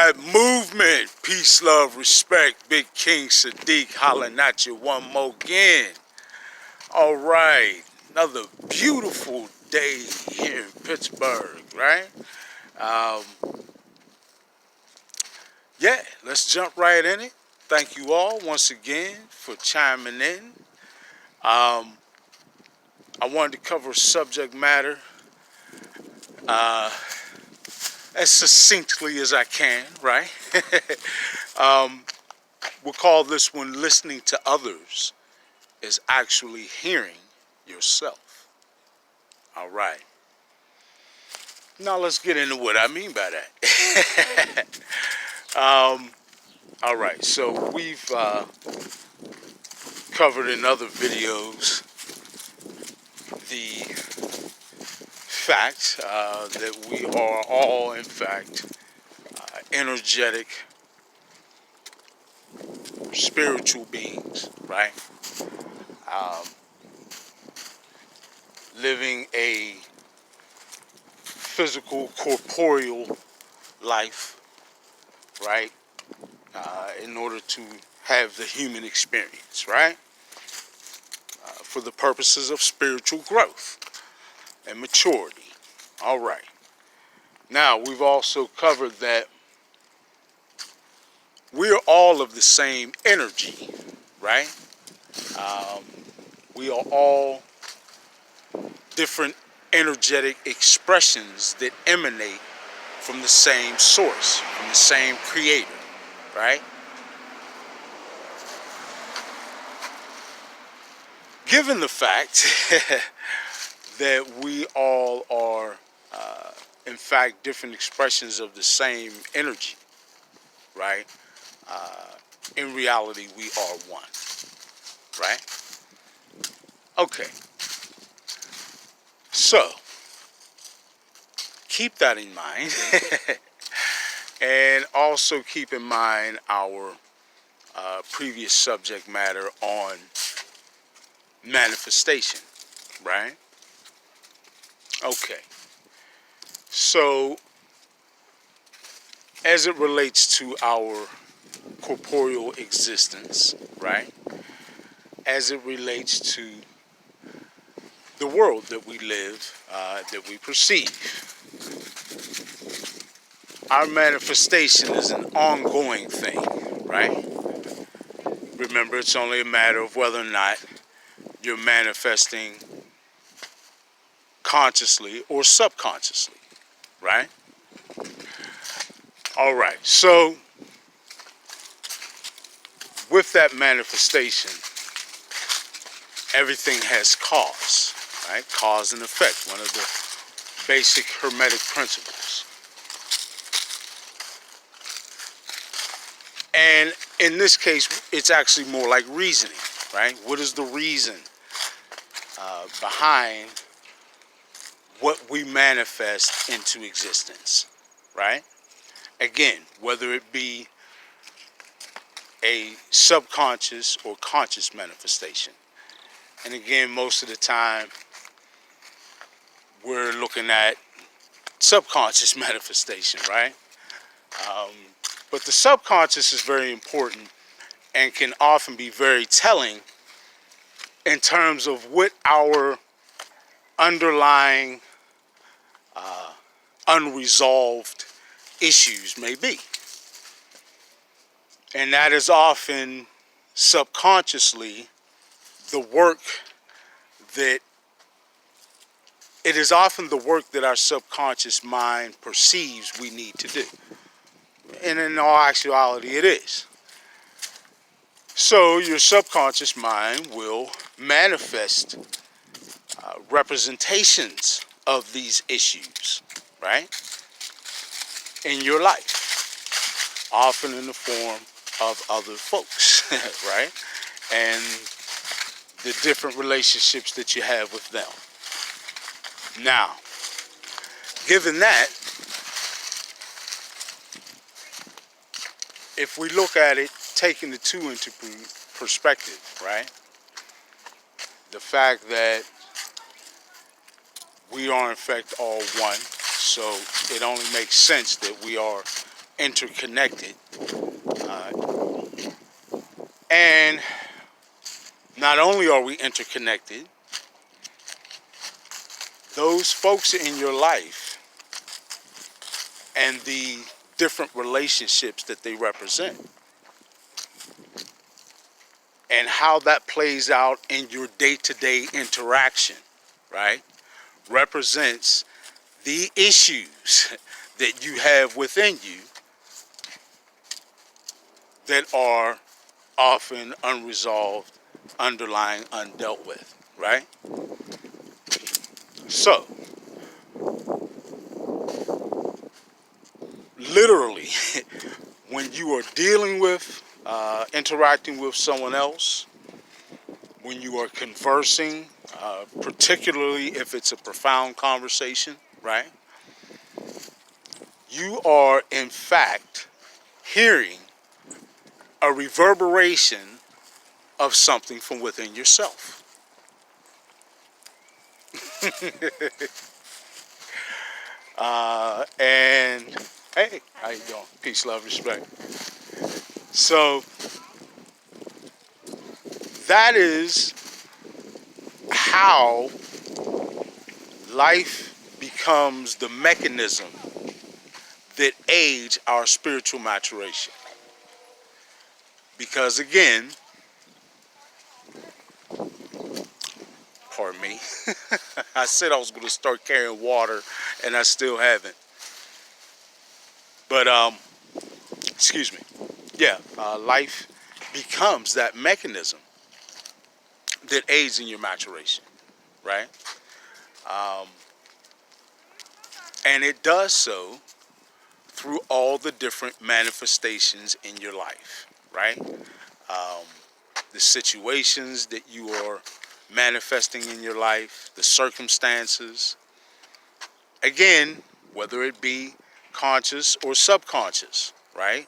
Alright, movement, peace, love, respect, Big King Sadiq hollering at you one more again. Alright, another beautiful day here in Pittsburgh, right? Yeah, let's jump right in it. Thank you all once again for chiming in. I wanted to cover subject matter as succinctly as I can, right? We'll call this one listening to others is actually hearing yourself. All right. Now let's get into what I mean by that. All right. So we've covered in other videos the fact that we are all, in fact, energetic, spiritual beings, right? Living a physical, corporeal life, right? In order to have the human experience, right? For the purposes of spiritual growth and maturity. All right. Now, we've also covered that we're all of the same energy, right? We are all different energetic expressions that emanate from the same source, from the same creator, right? Given the fact that we all are, in fact, different expressions of the same energy, right? In reality, we are one, right? Okay. So, keep that in mind. And also keep in mind our previous subject matter on manifestation, right? Okay. So, as it relates to our corporeal existence, right? As it relates to the world that we live, that we perceive. Our manifestation is an ongoing thing, right? Remember, it's only a matter of whether or not you're manifesting consciously or subconsciously, right? All right, so with that manifestation, everything has cause, right? Cause and effect, one of the basic hermetic principles. And in this case, it's actually more like reasoning, right? What is the reason behind what we manifest into existence, right? Again, whether it be a subconscious or conscious manifestation. And again, most of the time, we're looking at subconscious manifestation, right? But the subconscious is very important and can often be very telling in terms of what our underlying unresolved issues may be. And that is often subconsciously the work that it is often the work that our subconscious mind perceives we need to do. And in all actuality, it is. So your subconscious mind will manifest representations of these issues, right? In your life, often in the form of other folks, right? And the different relationships that you have with them. Now, given that, if we look at it, taking the two into perspective, right? The fact that we are in fact all one, so it only makes sense that we are interconnected. And not only are we interconnected, those folks in your life and the different relationships that they represent and how that plays out in your day-to-day interaction, right, represents the issues that you have within you that are often unresolved, underlying, undealt with, right? So, literally, when you are dealing with, interacting with someone else, when you are conversing, particularly if it's a profound conversation, right? You are, in fact, hearing a reverberation of something from within yourself. And hey, how you doing? Peace, love, respect. So that is how life becomes the mechanism that aids our spiritual maturation. Because again, pardon me, I said I was going to start carrying water and I still haven't. But, excuse me. Yeah, life becomes that mechanism that aids in your maturation, right? Um, and it does so through all the different manifestations in your life, right? The situations that you are manifesting in your life, the circumstances, again, whether it be conscious or subconscious, right?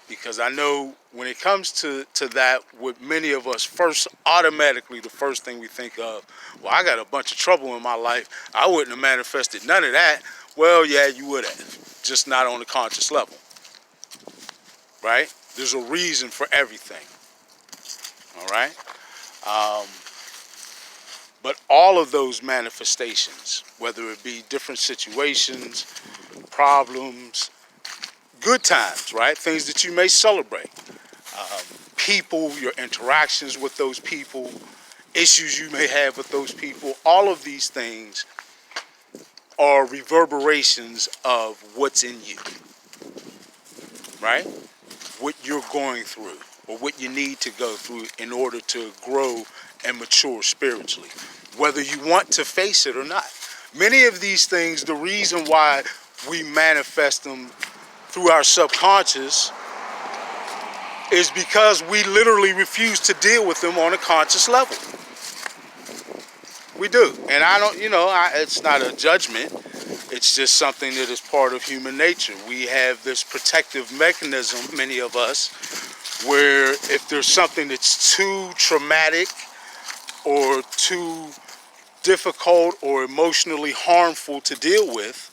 Because I know when it comes to that, with many of us, first, automatically, the first thing we think of, well, I got a bunch of trouble in my life. I wouldn't have manifested none of that. Well, yeah, you would have, just not on the conscious level, right? There's a reason for everything, all right? Um, but all of those manifestations, whether it be different situations, problems, good times, right? Things that you may celebrate. People, your interactions with those people, issues you may have with those people, all of these things are reverberations of what's in you, right? What you're going through or what you need to go through in order to grow and mature spiritually, whether you want to face it or not. Many of these things, the reason why we manifest them through our subconscious is because we literally refuse to deal with them on a conscious level. We do. And I don't, it's not a judgment. It's just something that is part of human nature. We have this protective mechanism, many of us, where if there's something that's too traumatic or too difficult or emotionally harmful to deal with,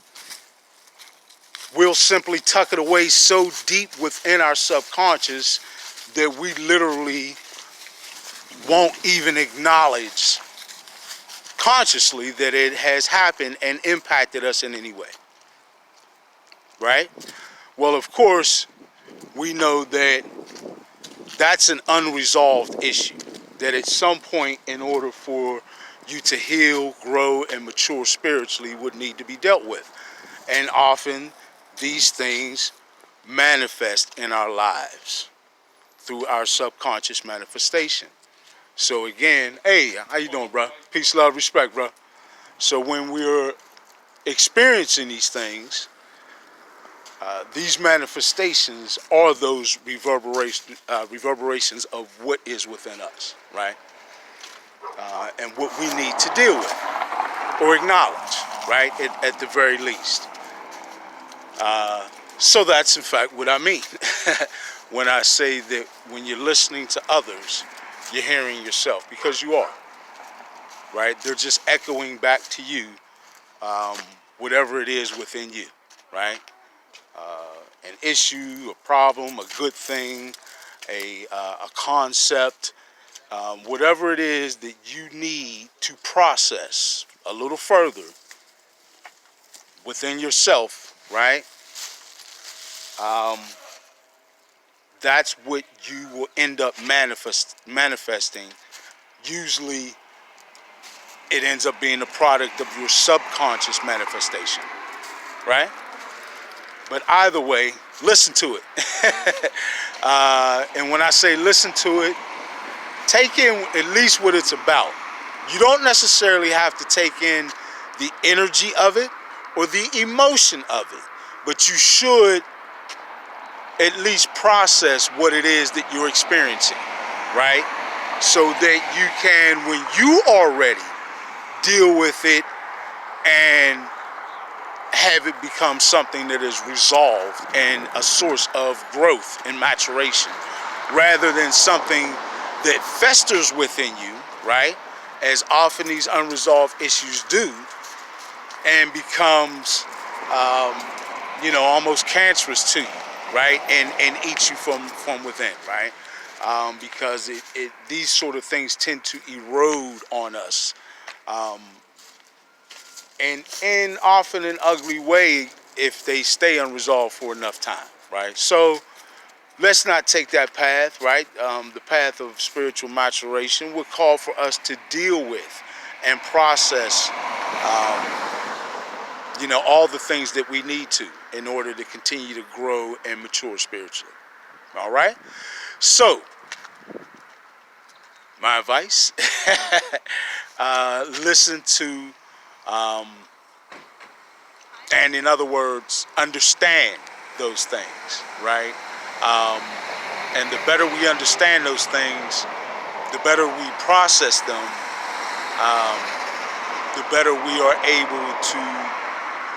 we'll simply tuck it away so deep within our subconscious that we literally won't even acknowledge consciously that it has happened and impacted us in any way, right? Well, of course, we know that that's an unresolved issue, that at some point, in order for you to heal, grow, and mature spiritually, would need to be dealt with. And often, these things manifest in our lives through our subconscious manifestation. So again, hey, how you doing, bro? Peace, love, respect, bro. So when we're experiencing these things, these manifestations are those reverberations of what is within us, right? And what we need to deal with or acknowledge, right? At the very least. So that's in fact what I mean when I say that when you're listening to others, you're hearing yourself, because you are, right? They're just echoing back to you whatever it is within you, right? an issue, a problem, a good thing, a concept, whatever it is that you need to process a little further within yourself, right? That's what you will end up manifesting. Usually it ends up being a product of your subconscious manifestation, right? But either way, listen to it. And when I say listen to it, take in at least what it's about. You don't necessarily have to take in the energy of it or the emotion of it, but you should at least process what it is that you're experiencing, right? So that you can, when you are ready, deal with it and have it become something that is resolved and a source of growth and maturation, rather than something that festers within you, right? As often these unresolved issues do, and becomes, almost cancerous to you, right? And eats you from within, right? Because these sort of things tend to erode on us, and in often an ugly way if they stay unresolved for enough time, right? So let's not take that path, right? The path of spiritual maturation would call for us to deal with and process, all the things that we need to in order to continue to grow and mature spiritually. All right? So, my advice, listen to, and in other words, understand those things, right? And the better we understand those things, the better we process them, the better we are able to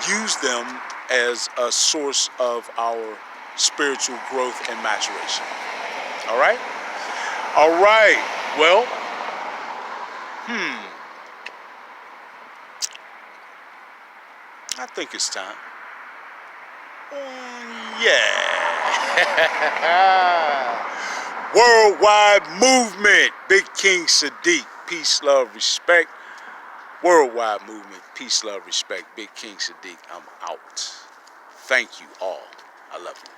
use them as a source of our spiritual growth and maturation. All right? All right. Well, I think it's time. Yeah. Worldwide movement. Big King Sadiq. Peace, love, respect. Worldwide movement. Peace, love, respect. Big King Sadiq. I'm out. Thank you all. I love you.